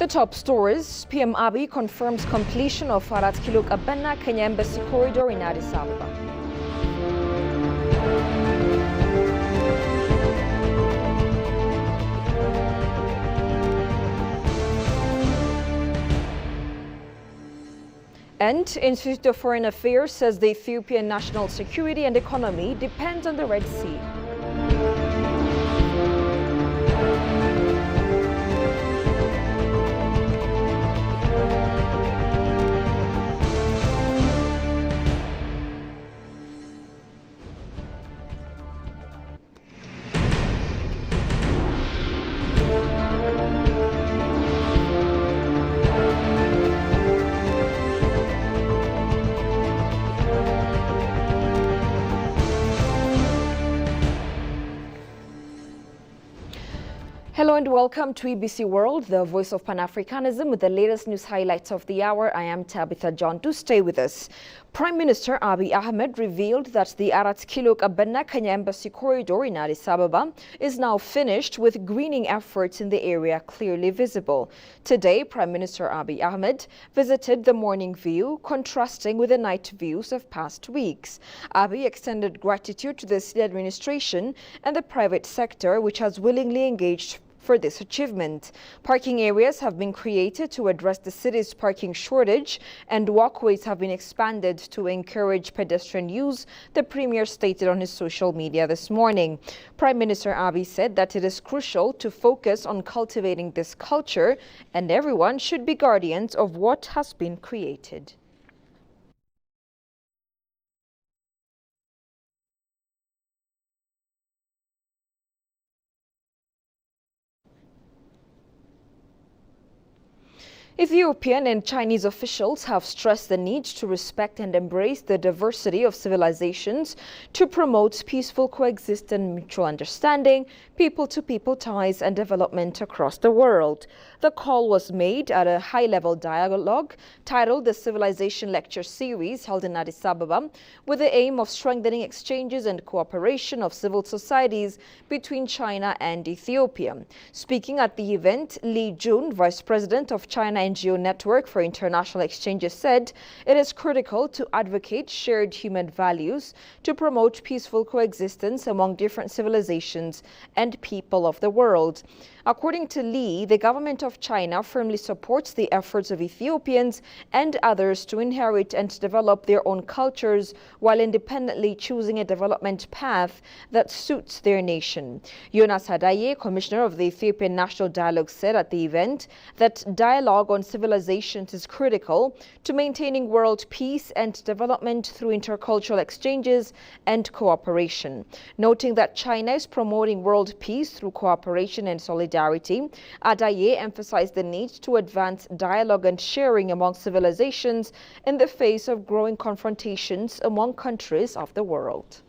The top stories: PM Abiy confirms completion of Ababa Kenya Embassy corridor in Addis Ababa. And Institute of Foreign Affairs says the Ethiopian national security and economy depends on the Red Sea. Hello and welcome to EBC World, the voice of Pan-Africanism, with the latest news highlights of the hour. I am Tabitha John. Do stay with us. Prime Minister Abiy Ahmed revealed that the Ababa Kenya Embassy corridor in Addis Ababa is now finished, with greening efforts in the area clearly visible. Today, Prime Minister Abiy Ahmed visited the morning view, contrasting with the night views of past weeks. Abiy extended gratitude to the city administration and the private sector, which has willingly engaged for this achievement. Parking areas have been created to address the city's parking shortage, and walkways have been expanded to encourage pedestrian use, the Premier stated on his social media this morning. Prime Minister Abiy said that it is crucial to focus on cultivating this culture, and everyone should be guardians of what has been created. Ethiopian and Chinese officials have stressed the need to respect and embrace the diversity of civilizations to promote peaceful coexistence and mutual understanding, people-to-people ties and development across the world. The call was made at a high-level dialogue titled the Civilization Lecture Series, held in Addis Ababa, with the aim of strengthening exchanges and cooperation of civil societies between China and Ethiopia. Speaking at the event, Li Jun, Vice President of China NGO Network for International Exchanges, said it is critical to advocate shared human values to promote peaceful coexistence among different civilizations and people of the world. According to Li, the government of China firmly supports the efforts of Ethiopians and others to inherit and develop their own cultures while independently choosing a development path that suits their nation. Jonas Hadaye, Commissioner of the Ethiopian National Dialogue, said at the event that dialogue on civilizations is critical to maintaining world peace and development through intercultural exchanges and cooperation. Noting that China is promoting world peace through cooperation and solidarity, Adaye emphasized the need to advance dialogue and sharing among civilizations in the face of growing confrontations among countries of the world.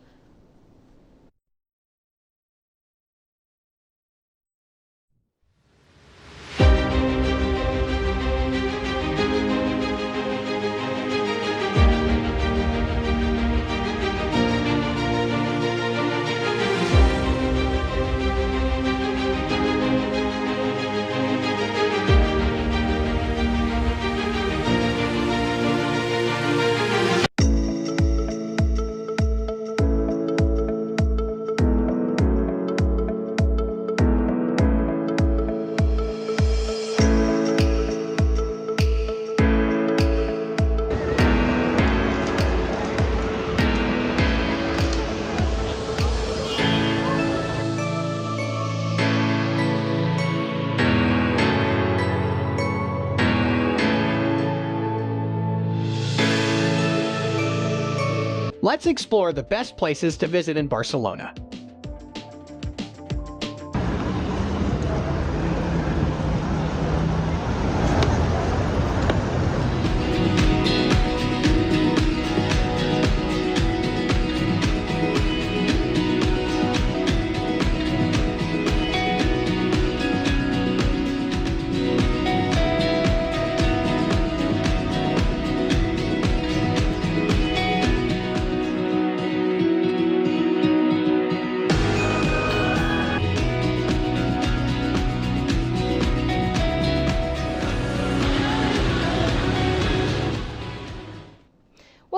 Let's explore the best places to visit in Barcelona.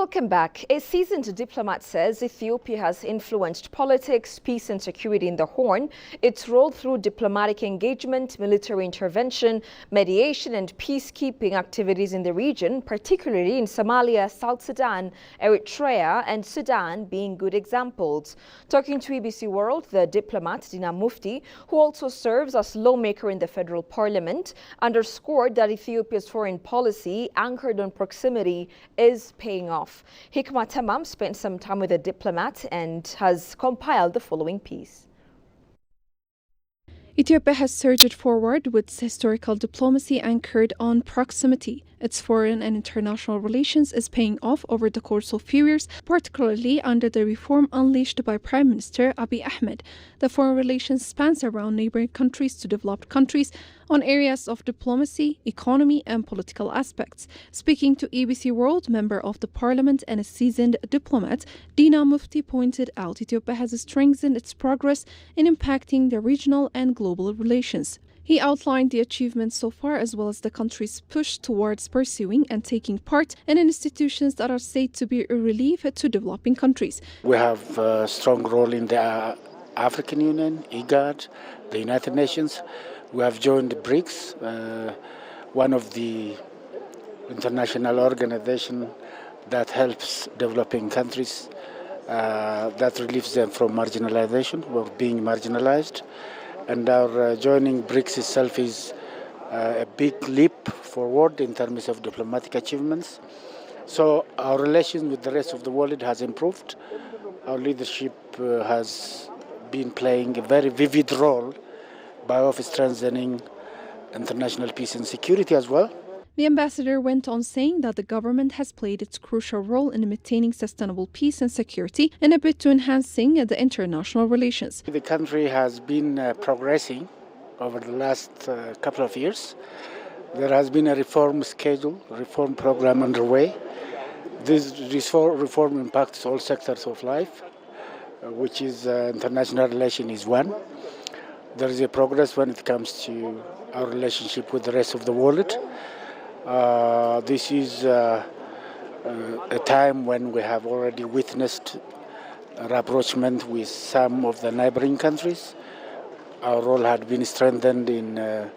Welcome back. A seasoned diplomat says Ethiopia has influenced politics, peace and security in the Horn. Its role through diplomatic engagement, military intervention, mediation and peacekeeping activities in the region, particularly in Somalia, South Sudan, Eritrea and Sudan being good examples. Talking to EBC World, the diplomat Dina Mufti, who also serves as lawmaker in the federal parliament, underscored that Ethiopia's foreign policy anchored on proximity is paying off. Hikma Tamam spent some time with a diplomat and has compiled the following piece. Ethiopia has surged forward with its historical diplomacy anchored on proximity. Its foreign and international relations is paying off over the course of few years, particularly under the reform unleashed by Prime Minister Abiy Ahmed. The foreign relations spans around neighboring countries to developed countries on areas of diplomacy, economy and political aspects. Speaking to EBC World, member of the parliament and a seasoned diplomat, Dina Mufti pointed out Ethiopia has strengthened its progress in impacting the regional and global relations. He outlined the achievements so far as well as the country's push towards pursuing and taking part in institutions that are said to be a relief to developing countries. We have a strong role in the African Union, IGAD, the United Nations. We have joined BRICS, one of the international organizations that helps developing countries, that relieves them from marginalization or being marginalized. And our joining BRICS itself is a big leap forward in terms of diplomatic achievements. So our relations with the rest of the world has improved. Our leadership has been playing a very vivid role by of strengthening international peace and security as well. The ambassador went on saying that the government has played its crucial role in maintaining sustainable peace and security in a bid to enhancing the international relations. The country has been progressing over the last couple of years. There has been a reform schedule, reform program underway. This reform impacts all sectors of life, which is international relation is one. There is a progress when it comes to our relationship with the rest of the world. This is a time when we have already witnessed a rapprochement with some of the neighboring countries. Our role had been strengthened in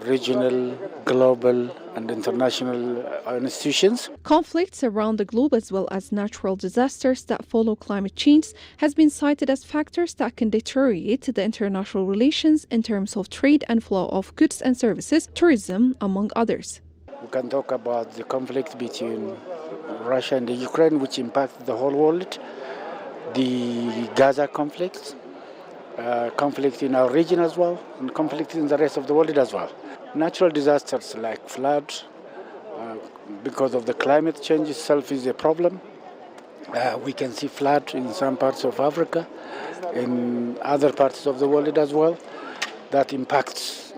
regional, global and international institutions. Conflicts around the globe as well as natural disasters that follow climate change has been cited as factors that can deteriorate the international relations in terms of trade and flow of goods and services, tourism, among others. We can talk about the conflict between Russia and Ukraine, which impacts the whole world, the Gaza conflict, conflict in our region as well, and conflict in the rest of the world as well. Natural disasters like flood, because of the climate change itself is a problem. We can see flood in some parts of Africa, in other parts of the world as well. That impacts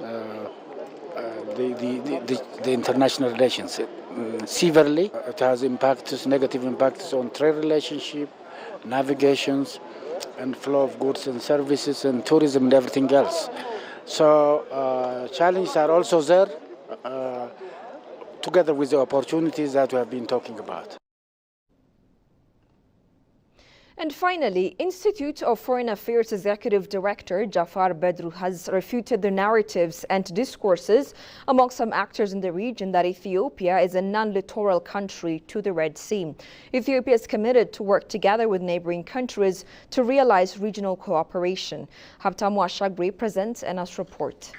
the international relations severely. It has negative impacts on trade relationship, navigations, and flow of goods and services and tourism and everything else. So challenges are also there, together with the opportunities that we have been talking about. And finally, Institute of Foreign Affairs Executive Director Jafar Bedru has refuted the narratives and discourses among some actors in the region that Ethiopia is a non-littoral country to the Red Sea. Ethiopia is committed to work together with neighboring countries to realize regional cooperation. Habtamu Ashagri presents Ena's report.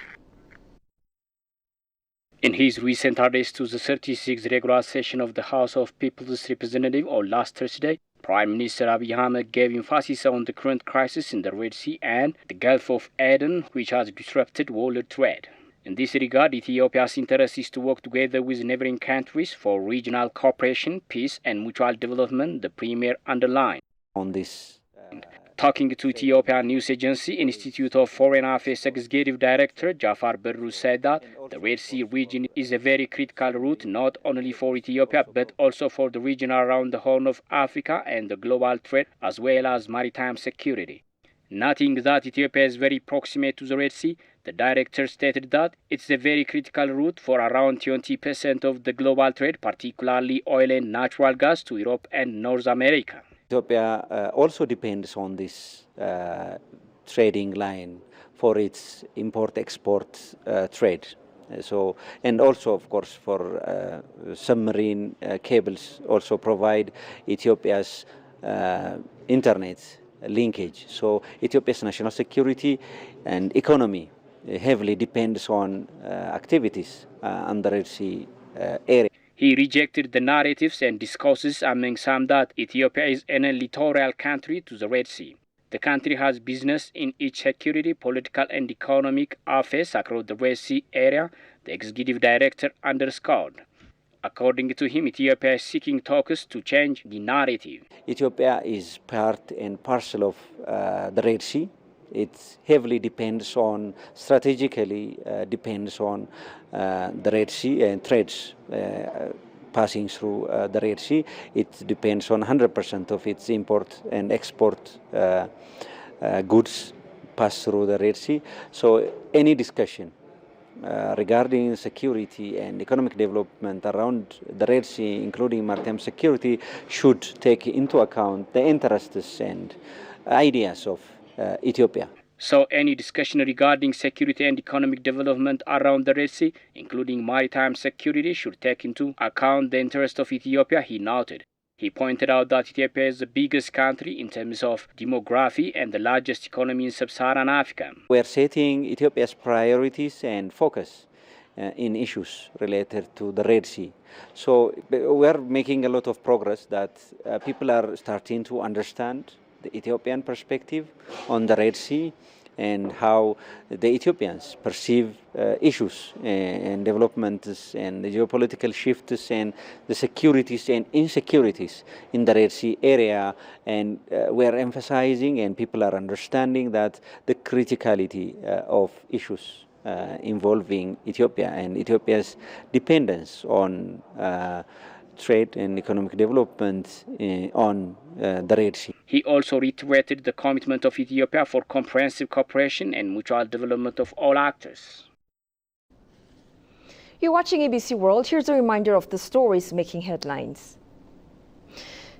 In his recent address to the 36th regular session of the House of People's Representatives on last Thursday, Prime Minister Abiy Ahmed gave emphasis on the current crisis in the Red Sea and the Gulf of Aden, which has disrupted world trade. In this regard, Ethiopia's interest is to work together with neighboring countries for regional cooperation, peace and mutual development, the Premier underlined. On this Talking to Ethiopian news agency, Institute of Foreign Affairs Executive Director Jafar Bedru said that the Red Sea region is a very critical route not only for Ethiopia but also for the region around the Horn of Africa and the global trade as well as maritime security. Noting that Ethiopia is very proximate to the Red Sea, The director stated that it's a very critical route for around 20% of the global trade, particularly oil and natural gas to Europe and North America. Ethiopia also depends on this trading line for its import-export trade. So, and also, of course, for submarine cables also provide Ethiopia's internet linkage. So Ethiopia's national security and economy heavily depends on activities on the Red Sea area. He rejected the narratives and discourses among some that Ethiopia is an littoral country to the Red Sea. The country has business in its security, political and economic affairs across the Red Sea area, the executive director underscored. According to him, Ethiopia is seeking talks to change the narrative. Ethiopia is part and parcel of the Red Sea. It heavily depends on, strategically depends on the Red Sea and trades passing through the Red Sea. It depends on 100% of its import and export goods pass through the Red Sea. So any discussion regarding security and economic development around the Red Sea, including maritime security, should take into account the interests and ideas of Ethiopia. So any discussion regarding security and economic development around the Red Sea, including maritime security, should take into account the interest of Ethiopia, he noted. He pointed out that Ethiopia is the biggest country in terms of demography and the largest economy in sub-Saharan Africa. We are setting Ethiopia's priorities and focus in issues related to the Red Sea. So we are making a lot of progress that people are starting to understand the Ethiopian perspective on the Red Sea and how the Ethiopians perceive issues and developments and the geopolitical shifts and the securities and insecurities in the Red Sea area. And we are emphasizing and people are understanding that the criticality of issues involving Ethiopia and Ethiopia's dependence on trade and economic development on the Red Sea. He also reiterated the commitment of Ethiopia for comprehensive cooperation and mutual development of all actors. You're watching ABC World. Here's a reminder of the stories making headlines.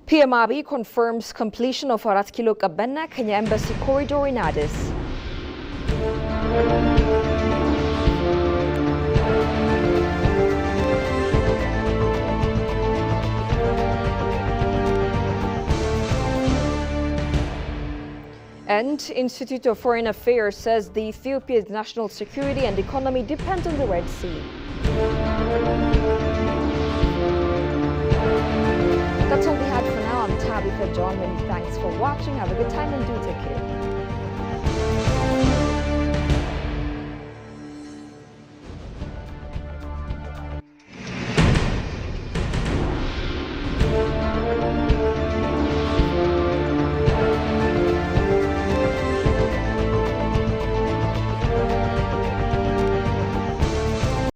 PM Abiy confirms completion of Arat Kilo Qabenna Kenya Embassy corridor in Addis. And Institute of Foreign Affairs says the Ethiopia's national security and economy depend on the Red Sea. That's all we had for now. I'm Tabitha John. Many thanks for watching. Have a good time and do take care.